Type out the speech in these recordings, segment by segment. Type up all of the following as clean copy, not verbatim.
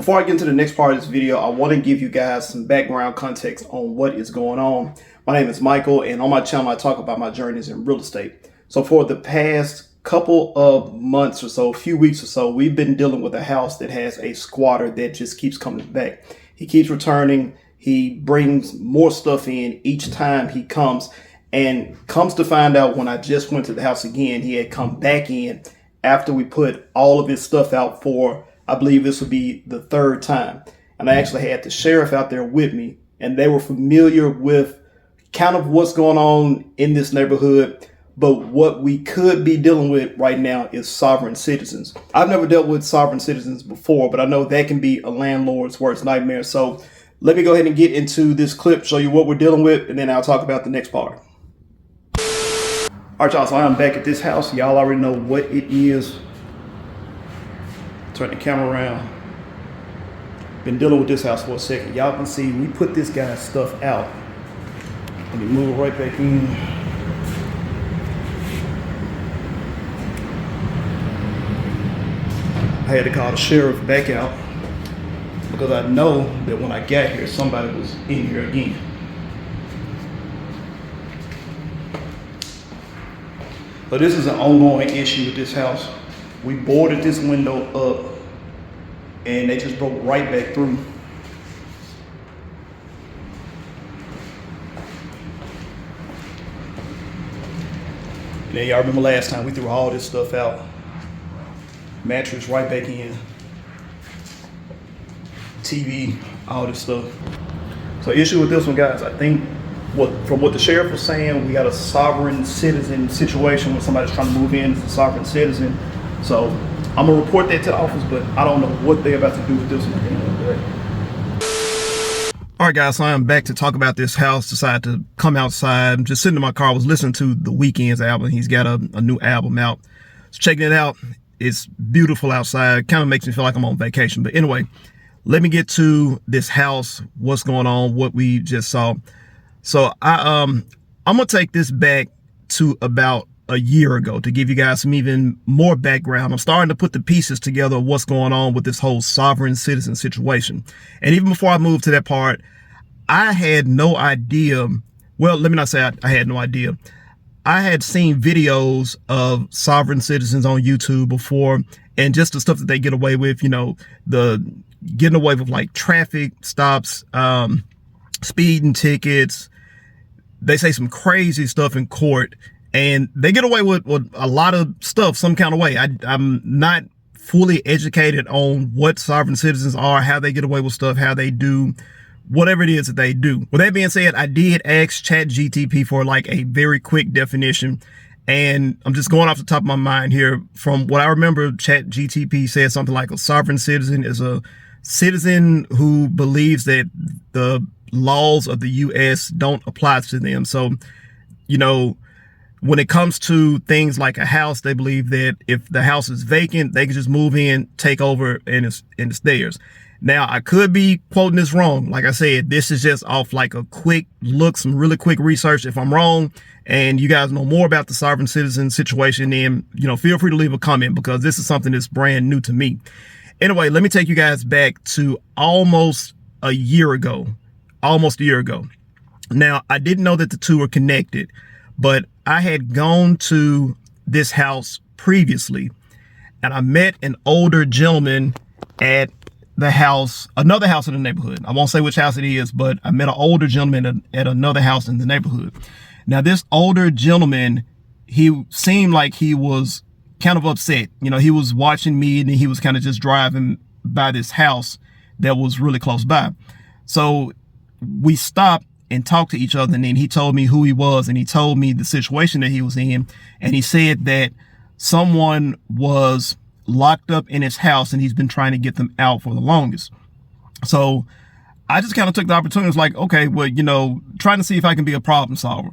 Before I get into the next part of this video, I want to give you guys some background context on what is going on. My name is Michael, and on my channel, I talk about my journeys in real estate. So for the past couple of months or so, a few weeks or so, we've been dealing with a house that has a squatter that just keeps coming back. He keeps returning. He brings more stuff in each time he comes, and comes to find out when I just went to the house again, he had come back in after we put all of his stuff out for, I believe this would be the third time. And I actually had the sheriff out there with me, and they were familiar with kind of what's going on in this neighborhood. But what we could be dealing with right now is sovereign citizens. I've never dealt with sovereign citizens before, but I know that can be a landlord's worst nightmare. So let me go ahead and get into this clip, show you what we're dealing with, and then I'll talk about the next part. All right, y'all, so I'm back at this house. Y'all already know what it is. Turn the camera around. Been dealing with this house for a second. Y'all can see we put this guy's stuff out. Let me move it right back in. I had to call the sheriff back out because I know that when I got here, somebody was in here again. So this is an ongoing issue with this house. We boarded this window up and they just broke right back through. And then y'all remember last time we threw all this stuff out. Mattress right back in. TV, all this stuff. So issue with this one, guys, I think from what the sheriff was saying, we got a sovereign citizen situation where somebody's trying to move in as a sovereign citizen. So I'm gonna report that to the office, but I don't know what they're about to do with this one at the end of the day. All right, guys, so I'm back to talk about this house. Decided to come outside. I'm just sitting in my car. I was listening to The Weeknd's album. He's got a new album out. So checking it out. It's beautiful outside. Kind of makes me feel like I'm on vacation. But anyway, let me get to this house, what's going on, what we just saw. So I'm gonna take this back to about a year ago to give you guys some even more background. I'm starting to put the pieces together of what's going on with this whole sovereign citizen situation. And even before I move to that part, I had no idea. Well, let me not say I had no idea. I had seen videos of sovereign citizens on YouTube before, and just the stuff that they get away with, you know, the getting away with like traffic stops, speeding tickets. They say some crazy stuff in court, and they get away with a lot of stuff some kind of way. I'm not fully educated on what sovereign citizens are, how they get away with stuff, how they do whatever it is that they do. With that being said, I did ask ChatGTP for like a very quick definition, and I'm just going off the top of my mind here. From what I remember, ChatGTP said something like a sovereign citizen is a citizen who believes that the laws of the U.S. don't apply to them. So, you know, when it comes to things like a house, they believe that if the house is vacant, they can just move in, take over, and it's theirs. Now, I could be quoting this wrong. Like I said, this is just off like a quick look, some really quick research. If I'm wrong and you guys know more about the sovereign citizen situation, then, you know, feel free to leave a comment, because this is something that's brand new to me. Anyway, let me take you guys back to almost a year ago. Now, I didn't know that the two were connected, but I had gone to this house previously, and I met an older gentleman at the house, another house in the neighborhood. I won't say which house it is, but I met an older gentleman at another house in the neighborhood. Now, this older gentleman, he seemed like he was kind of upset. You know, he was watching me, and he was kind of just driving by this house that was really close by. So we stopped and talked to each other, and then he told me who he was, and he told me the situation that he was in, and he said that someone was locked up in his house and he's been trying to get them out for the longest. So I just kind of took the opportunity. It's like, okay, well, you know, trying to see if I can be a problem solver.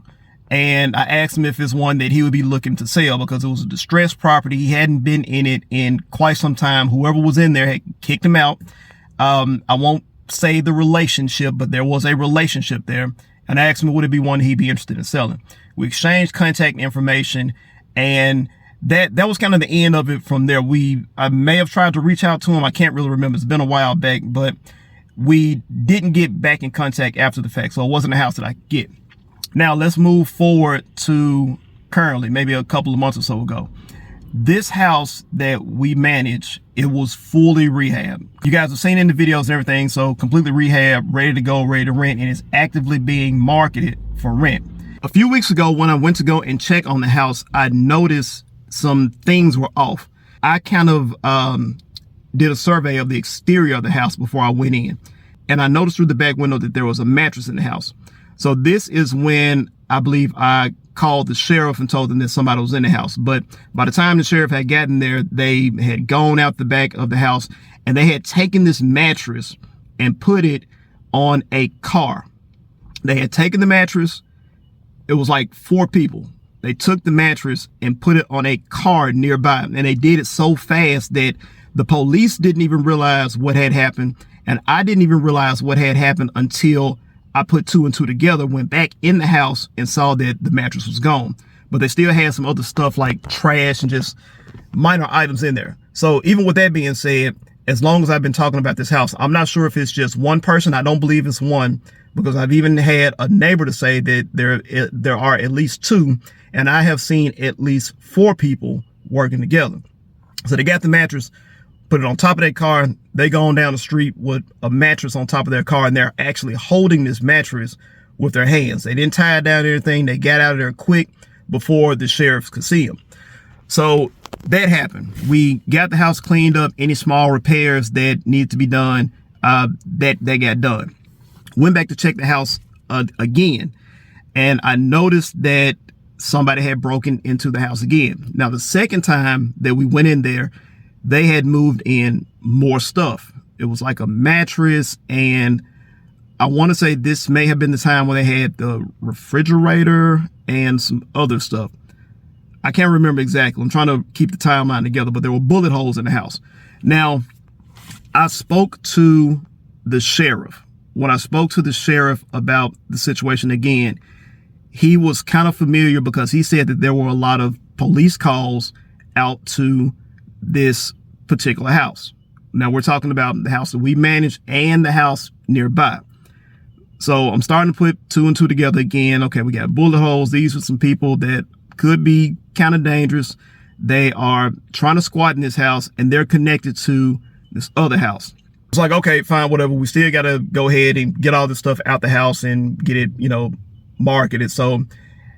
And I asked him if it's one that he would be looking to sell, because it was a distressed property. He hadn't been in it in quite some time. Whoever was in there had kicked him out. I won't say the relationship, but there was a relationship there. And I asked him, would it be one he'd be interested in selling? We exchanged contact information, and that was kind of the end of it from there. I may have tried to reach out to him. I can't really remember. It's been a while back, but we didn't get back in contact after the fact. So it wasn't a house that I could get. Now let's move forward to currently, maybe a couple of months or so ago. This house that we manage, it was fully rehab. You guys have seen it in the videos and everything. So completely rehab, ready to go, ready to rent, and it's actively being marketed for rent. A few weeks ago, when I went to go and check on the house, I noticed some things were off. I kind of did a survey of the exterior of the house before I went in, and I noticed through the back window that there was a mattress in the house. So this is when I believe I called the sheriff and told them that somebody was in the house. But by the time the sheriff had gotten there, they had gone out the back of the house and they had taken this mattress and put it on a car. They had taken the mattress. It was like 4 people. They took the mattress and put it on a car nearby. And they did it so fast that the police didn't even realize what had happened. And I didn't even realize what had happened until I put 2 and 2 together, went back in the house and saw that the mattress was gone. But they still had some other stuff like trash and just minor items in there. So even with that being said, as long as I've been talking about this house, I'm not sure if it's just one person. I don't believe it's one, because I've even had a neighbor to say that there are at least 2, and I have seen at least 4 people working together. So they got the mattress, put it on top of their car. They go on down the street with a mattress on top of their car, and they're actually holding this mattress with their hands. They didn't tie it down or anything. They got out of there quick before the sheriffs could see them. So that happened. We got the house cleaned up. Any small repairs that need to be done, that got done. Went back to check the house again, and I noticed that somebody had broken into the house again. Now, the second time that we went in there, they had moved in more stuff. It was like a mattress, and I want to say this may have been the time when they had the refrigerator and some other stuff. I can't remember exactly. I'm trying to keep the timeline together, but there were bullet holes in the house. Now, I spoke to the sheriff. When I spoke to the sheriff about the situation again, he was kind of familiar because he said that there were a lot of police calls out to this particular house. Now we're talking about the house that we manage and the house nearby. So I'm starting to put 2 and 2 together again. Okay, we got bullet holes. These are some people that could be kind of dangerous. They are trying to squat in this house, and they're connected to this other house. It's like, okay, fine, whatever. We still got to go ahead and get all this stuff out the house and get it, marketed. So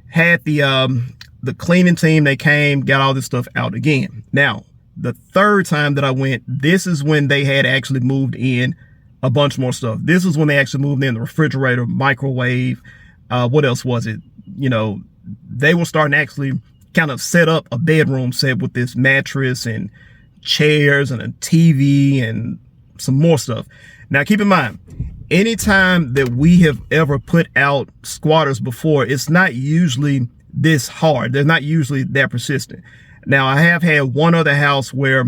had the cleaning team, they came, got all this stuff out again. Now, the third time that I went, this is when they had actually moved in a bunch more stuff. This is when they actually moved in the refrigerator, microwave. What else was it? They were starting to actually kind of set up a bedroom set with this mattress and chairs and a TV and some more stuff. Now, keep in mind, anytime that we have ever put out squatters before, it's not usually this hard. They're not usually that persistent. Now, I have had one other house where,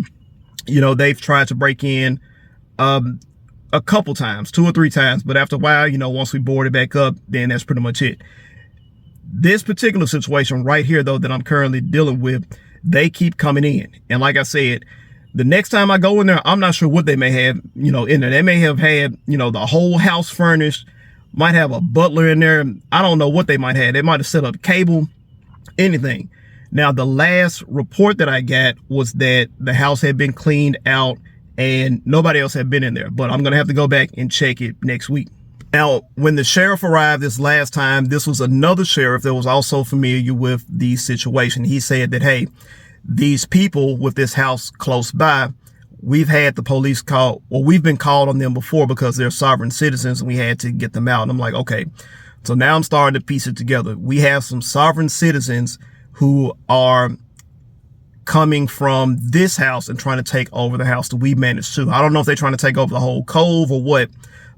they've tried to break in a couple times, 2 or 3 times. But after a while, once we board it back up, then that's pretty much it. This particular situation right here, though, that I'm currently dealing with, they keep coming in. And like I said, the next time I go in there, I'm not sure what they may have, in there. They may have had, the whole house furnished, might have a butler in there. I don't know what they might have. They might have set up cable, anything. Now, the last report that I got was that the house had been cleaned out and nobody else had been in there. But I'm going to have to go back and check it next week. Now, when the sheriff arrived this last time, this was another sheriff that was also familiar with the situation. He said that, hey, these people with this house close by, we've had the police call, or we've been called on them before because they're sovereign citizens and we had to get them out. And I'm like, okay, so now I'm starting to piece it together. We have some sovereign citizens who are coming from this house and trying to take over the house that we manage too. I don't know if they're trying to take over the whole cove or what,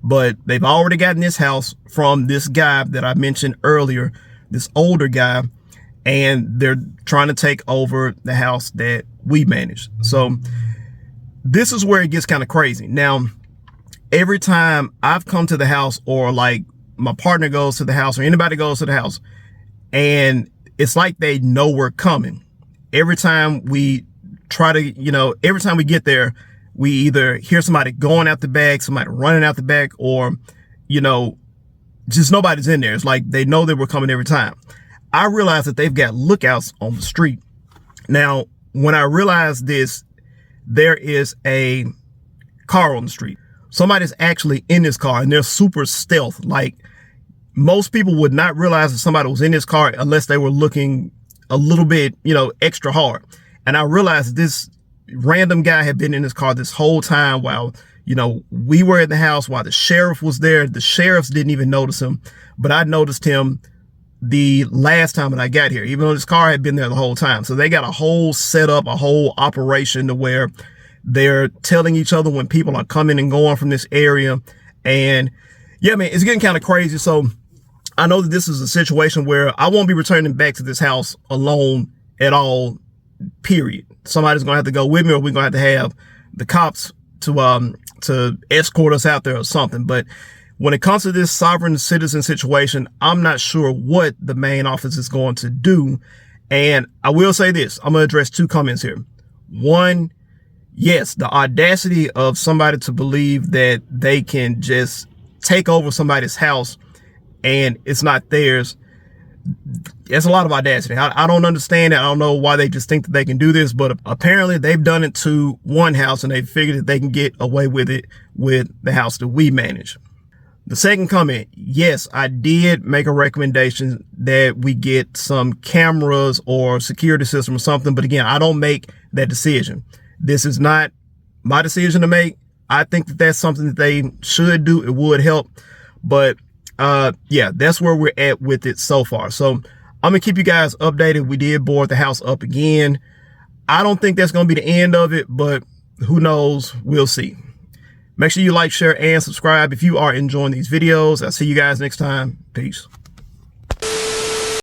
but they've already gotten this house from this guy that I mentioned earlier, this older guy, and they're trying to take over the house that we manage. So this is where it gets kind of crazy. Now, every time I've come to the house, or like my partner goes to the house or anybody goes to the house, and it's like they know we're coming. every time we try to, every time we get there, we either hear somebody going out the back, somebody running out the back, or, just nobody's in there. It's like they know that we're coming every time. I realized that they've got lookouts on the street. Now, when I realized this, there is a car on the street. Somebody's actually in this car, and they're super stealth. Like, most people would not realize that somebody was in this car unless they were looking a little bit, extra hard. And I realized this random guy had been in this car this whole time while, we were in the house, while the sheriff was there. The sheriffs didn't even notice him, but I noticed him the last time that I got here, even though this car had been there the whole time. So they got a whole setup, a whole operation to where they're telling each other when people are coming and going from this area. And yeah, man, it's getting kind of crazy. So I know that this is a situation where I won't be returning back to this house alone at all, period. Somebody's going to have to go with me, or we're going to have the cops to escort us out there or something. But when it comes to this sovereign citizen situation, I'm not sure what the main office is going to do. And I will say this, I'm going to address two comments here. One, yes, the audacity of somebody to believe that they can just take over somebody's house and it's not theirs. It's a lot of audacity. I don't understand it. I don't know why they just think that they can do this, but apparently they've done it to one house and they figured that they can get away with it with the house that we manage. The second comment, yes, I did make a recommendation that we get some cameras or security system or something. But again, I don't make that decision. This is not my decision to make. I think that that's something that they should do. It would help. But yeah, that's where we're at with it so far. So I'm going to keep you guys updated. We did board the house up again. I don't think that's going to be the end of it, but who knows? We'll see. Make sure you like, share, and subscribe if you are enjoying these videos. I'll see you guys next time. Peace.